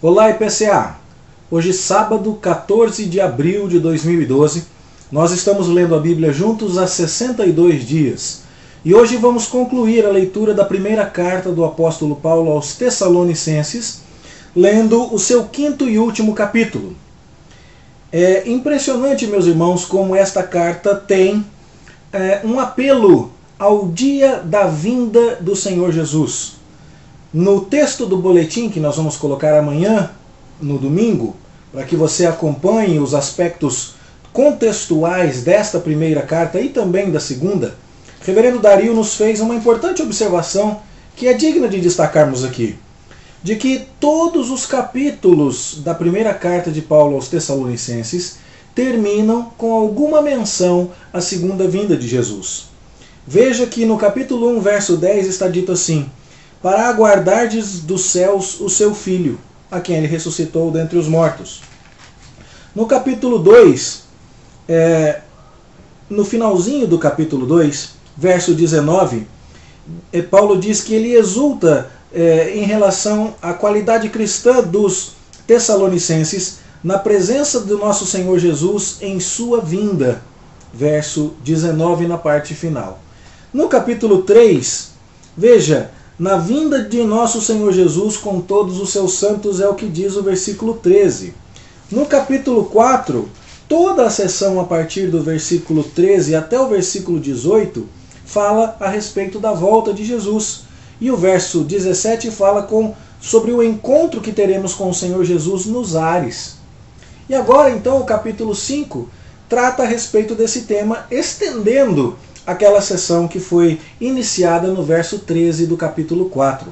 Olá, IPCA! Hoje, sábado, 14 de abril de 2012, nós estamos lendo a Bíblia juntos há 62 dias. E hoje vamos concluir a leitura da primeira carta do apóstolo Paulo aos Tessalonicenses, lendo o seu quinto e último capítulo. É impressionante, meus irmãos, como esta carta tem um apelo ao dia da vinda do Senhor Jesus. No texto do boletim que nós vamos colocar amanhã, no domingo, para que você acompanhe os aspectos contextuais desta primeira carta e também da segunda, o reverendo Dario nos fez uma importante observação que é digna de destacarmos aqui, de que todos os capítulos da primeira carta de Paulo aos Tessalonicenses terminam com alguma menção à segunda vinda de Jesus. Veja que no capítulo 1, verso 10 está dito assim: para aguardardes dos céus o seu Filho, a quem ele ressuscitou dentre os mortos. No capítulo 2, no finalzinho do capítulo 2, verso 19, Paulo diz que ele exulta em relação à qualidade cristã dos Tessalonicenses na presença do nosso Senhor Jesus em sua vinda. Verso 19 na parte final. No capítulo 3, veja, na vinda de nosso Senhor Jesus com todos os seus santos, é o que diz o versículo 13. No capítulo 4, toda a seção a partir do versículo 13 até o versículo 18 fala a respeito da volta de Jesus. E o verso 17 fala sobre o encontro que teremos com o Senhor Jesus nos ares. E agora então o capítulo 5 trata a respeito desse tema, estendendo aquela sessão que foi iniciada no verso 13 do capítulo 4.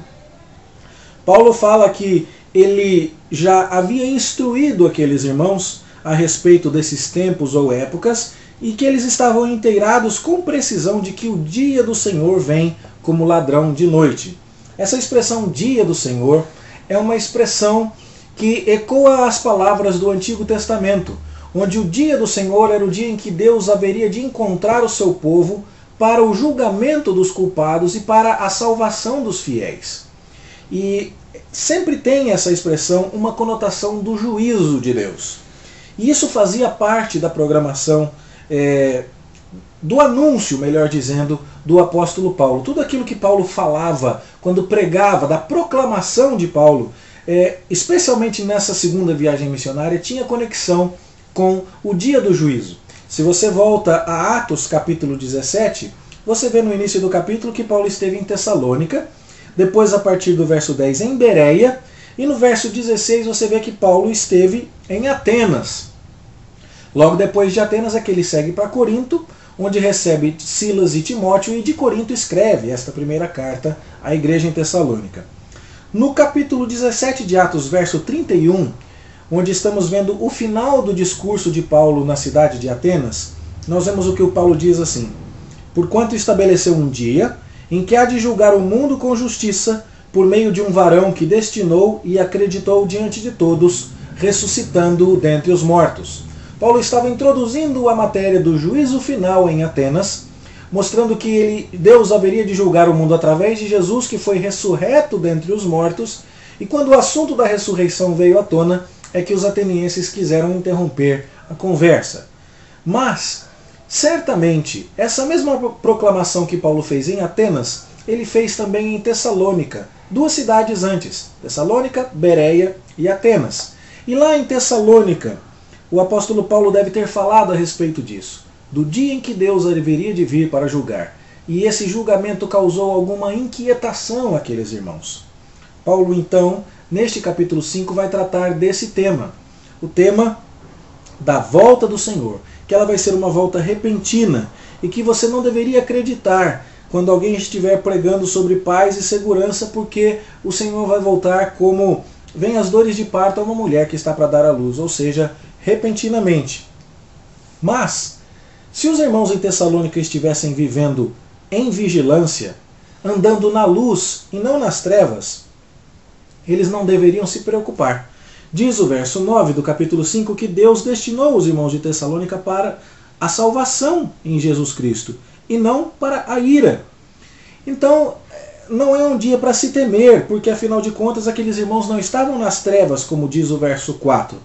Paulo fala que ele já havia instruído aqueles irmãos a respeito desses tempos ou épocas e que eles estavam inteirados com precisão de que o dia do Senhor vem como ladrão de noite. Essa expressão dia do Senhor é uma expressão que ecoa as palavras do Antigo Testamento, onde o dia do Senhor era o dia em que Deus haveria de encontrar o seu povo para o julgamento dos culpados e para a salvação dos fiéis. E sempre tem essa expressão uma conotação do juízo de Deus. E isso fazia parte da programação, do anúncio, melhor dizendo, do apóstolo Paulo. Tudo aquilo que Paulo falava quando pregava, da proclamação de Paulo, especialmente nessa segunda viagem missionária, tinha conexão com o dia do juízo. Se você volta a Atos capítulo 17, você vê no início do capítulo que Paulo esteve em Tessalônica, depois a partir do verso 10 em Bereia, e no verso 16 você vê que Paulo esteve em Atenas. Logo depois de Atenas é que ele segue para Corinto, onde recebe Silas e Timóteo, e de Corinto escreve esta primeira carta à igreja em Tessalônica. No capítulo 17 de Atos, verso 31, onde estamos vendo o final do discurso de Paulo na cidade de Atenas, nós vemos o que o Paulo diz assim: porquanto estabeleceu um dia em que há de julgar o mundo com justiça, por meio de um varão que destinou e acreditou diante de todos, ressuscitando-o dentre os mortos. Paulo estava introduzindo a matéria do juízo final em Atenas, mostrando que Deus haveria de julgar o mundo através de Jesus, que foi ressurreto dentre os mortos, e quando o assunto da ressurreição veio à tona, é que os atenienses quiseram interromper a conversa. Mas, certamente, essa mesma proclamação que Paulo fez em Atenas, ele fez também em Tessalônica, duas cidades antes, Tessalônica, Bereia e Atenas. E lá em Tessalônica, o apóstolo Paulo deve ter falado a respeito disso, do dia em que Deus haveria de vir para julgar. E esse julgamento causou alguma inquietação àqueles irmãos. Paulo, então, neste capítulo 5, vai tratar desse tema, o tema da volta do Senhor, que ela vai ser uma volta repentina e que você não deveria acreditar quando alguém estiver pregando sobre paz e segurança, porque o Senhor vai voltar como vem as dores de parto a uma mulher que está para dar à luz, ou seja, repentinamente. Mas, se os irmãos em Tessalônica estivessem vivendo em vigilância, andando na luz e não nas trevas, eles não deveriam se preocupar. Diz o verso 9 do capítulo 5 que Deus destinou os irmãos de Tessalônica para a salvação em Jesus Cristo, e não para a ira. Então, não é um dia para se temer, porque afinal de contas aqueles irmãos não estavam nas trevas, como diz o verso 4,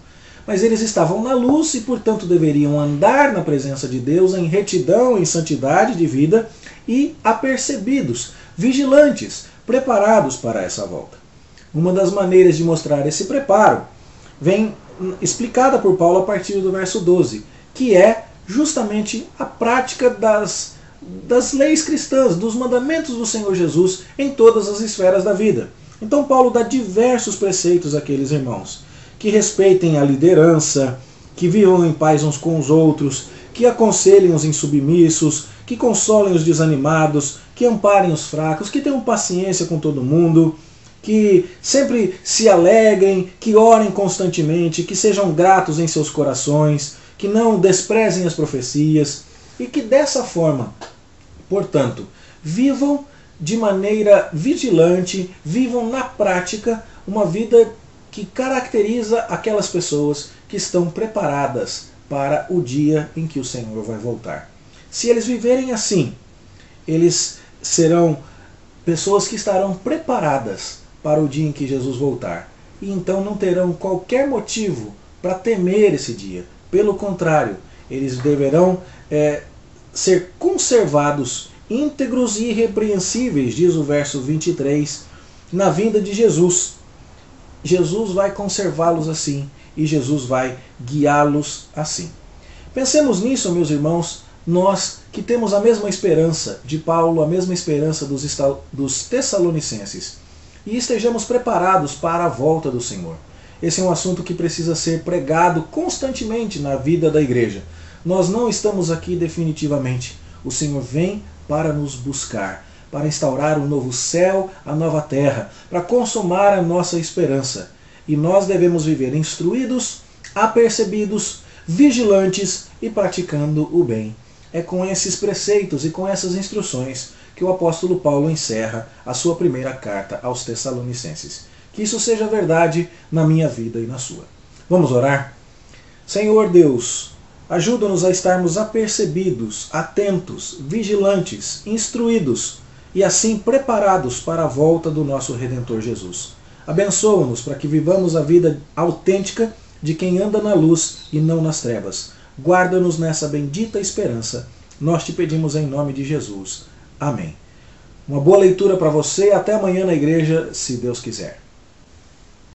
mas eles estavam na luz e, portanto, deveriam andar na presença de Deus em retidão, em santidade de vida e apercebidos, vigilantes, preparados para essa volta. Uma das maneiras de mostrar esse preparo vem explicada por Paulo a partir do verso 12, que é justamente a prática das leis cristãs, dos mandamentos do Senhor Jesus em todas as esferas da vida. Então Paulo dá diversos preceitos àqueles irmãos, que respeitem a liderança, que vivam em paz uns com os outros, que aconselhem os insubmissos, que consolem os desanimados, que amparem os fracos, que tenham paciência com todo mundo, que sempre se alegrem, que orem constantemente, que sejam gratos em seus corações, que não desprezem as profecias e que dessa forma, portanto, vivam de maneira vigilante, vivam na prática uma vida que caracteriza aquelas pessoas que estão preparadas para o dia em que o Senhor vai voltar. Se eles viverem assim, eles serão pessoas que estarão preparadas para o dia em que Jesus voltar. E então não terão qualquer motivo para temer esse dia. Pelo contrário, eles deverão ser conservados, íntegros e irrepreensíveis, diz o verso 23, na vinda de Jesus. Jesus vai conservá-los assim e Jesus vai guiá-los assim. Pensemos nisso, meus irmãos, nós que temos a mesma esperança de Paulo, a mesma esperança dos Tessalonicenses, e estejamos preparados para a volta do Senhor. Esse é um assunto que precisa ser pregado constantemente na vida da igreja. Nós não estamos aqui definitivamente. O Senhor vem para nos buscar, para instaurar um novo céu, a nova terra, para consumar a nossa esperança. E nós devemos viver instruídos, apercebidos, vigilantes e praticando o bem. É com esses preceitos e com essas instruções que o apóstolo Paulo encerra a sua primeira carta aos Tessalonicenses. Que isso seja verdade na minha vida e na sua. Vamos orar? Senhor Deus, ajuda-nos a estarmos apercebidos, atentos, vigilantes, instruídos e assim preparados para a volta do nosso Redentor Jesus. Abençoa-nos para que vivamos a vida autêntica de quem anda na luz e não nas trevas. Guarda-nos nessa bendita esperança. Nós te pedimos em nome de Jesus. Amém. Uma boa leitura para você. Até amanhã na igreja, se Deus quiser.